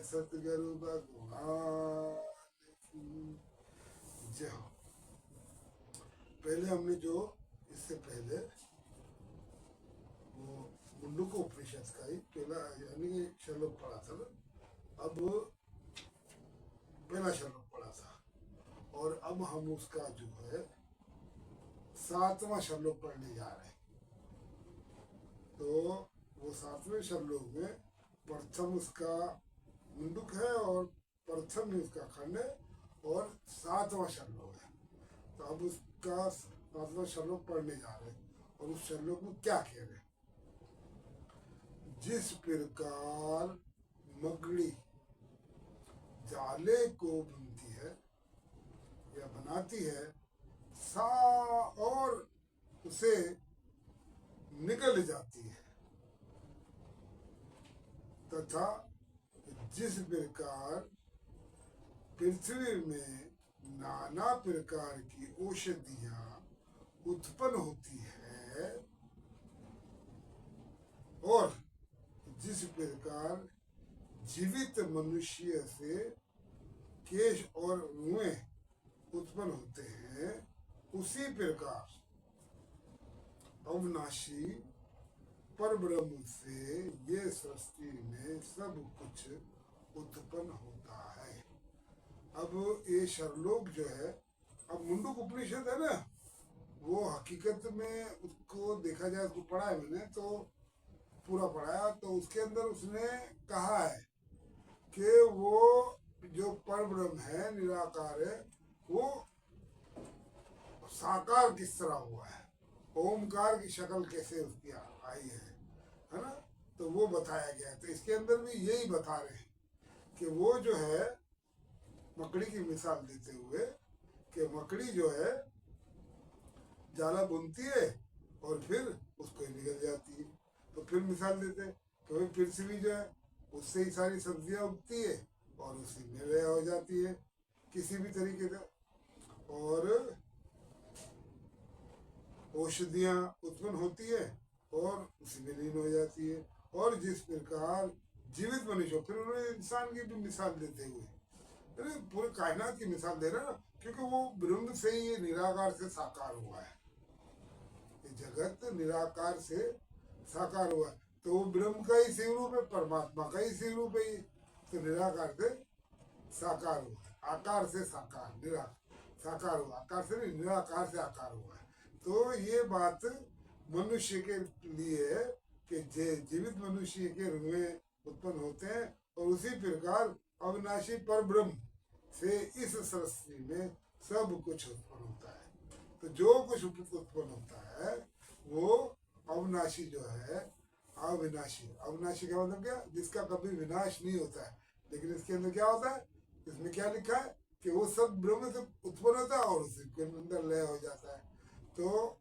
सतगुरु भगवान की जय हो। पहले हमने जो इससे पहले वो मुंडुक उपनिषद का ही पहला यानी श्लोक पढ़ा था ना। अब पहला श्लोक पढ़ा था और अब हम उसका जो है 7वां श्लोक पढ़ने जा रहे हैं। तो वो 7वें श्लोक में प्रथम उसका मुंडुक है और प्रथम में उसका खंड है और 7वां श्लोक है। तो अब उसका 7वां श्लोक पढ़ने जा रहे हैं और उस श्लोक में क्या कह रहे हैं। जिस प्रकार मकड़ी जाले को बुनती है या बनाती है सा और उसे निकल जाती है, तथा जिस प्रकार पृथ्वी में नाना प्रकार की औषधियां उत्पन्न होती है और जिस प्रकार जीवित मनुष्य से केश और रुएं उत्पन्न होते हैं, उसी प्रकार अविनाशी परब्रह्म से ये सृष्टि में सब कुछ उत्पन्न होता है। अब ये श्लोक जो है, अब मुंडुक उपनिषद है ना, वो हकीकत में उसको देखा जाए, उसको पढ़ा है मैंने तो पूरा पढ़ाया। तो उसके अंदर उसने कहा है कि वो जो परब्रह्म है, निराकार है, वो साकार किस तरह हुआ है, ओमकार की शक्ल कैसे उसकी आई है ना। तो वो बताया गया है। तो इसके अंदर भी यही बता रहे हैं कि वो जो है मकड़ी की मिसाल देते हुए कि मकड़ी जो है जाला बुनती है और फिर उसको निकल जाती है। तो फिर मिसाल देते हैं कि भाई पृथ्वी जो है उससे ही सारी सब्जियां उगती है और उसी में व्यय हो जाती है किसी भी तरीके से, और औषधियां उत्पन्न होती है और उसी में लीन हो जाती है। और जिस प्रकार जीवित मनुष्य, फिर उन्होंने इंसान की भी मिसाल देते हुए पूरे कायनात की मिसाल दे रहा है ना, क्योंकि वो ब्रह्म से ही निराकार से साकार हुआ है। ये जगत निराकार से साकार हुआ है, तो वो ब्रह्म का ही शिव रूप है, परमात्मा का ही शिव रूप है। तो निराकार से साकार हुआ है, आकार से साकार, साकार हुआ, आकार से नहीं, निराकार से आकार हुआ है। तो ये बात मनुष्य के लिए है कि जीवित मनुष्य के रुएं उत्पन्न होते हैं और उसी प्रकार अविनाशी पर ब्रह्म से इस सृष्टि में सब कुछ उत्पन्न होता है। तो जो कुछ उत्पन्न होता है वो अविनाशी जो है, अविनाशी, अविनाशी का मतलब क्या, जिसका कभी विनाश नहीं होता है। लेकिन इसके अंदर क्या होता है, इसमें क्या लिखा है कि वो सब ब्रह्म से उत्पन्न होता है और उसके अंदर लय हो जाता है। तो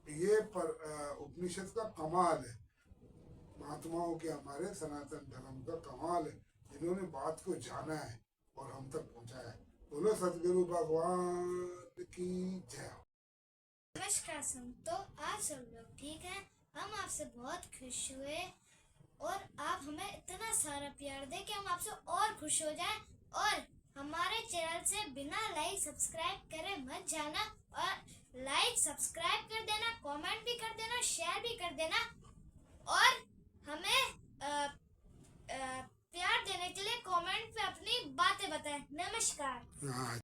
ये उपनिषद का कमाल है, महात्माओं के, हमारे सनातन धर्म का कमाल है, जिन्होंने बात को जाना है और हम तक पहुंचाया है। बोलो सतगुरु भगवान की जय हो। नमस्कार संतो, आप सब लोग ठीक हैं? हम आपसे बहुत खुश हुए और आप हमें इतना सारा प्यार दें कि हम आपसे और खुश हो जाएं। और हमारे चैनल से बिना लाइक सब्सक्राइब करे मत जाना, और लाइक सब्सक्राइब कर देना, कमेंट भी कर देना, शेयर भी कर देना और हमें प्यार देने के लिए कमेंट पे अपनी बातें बताएं। नमस्कार।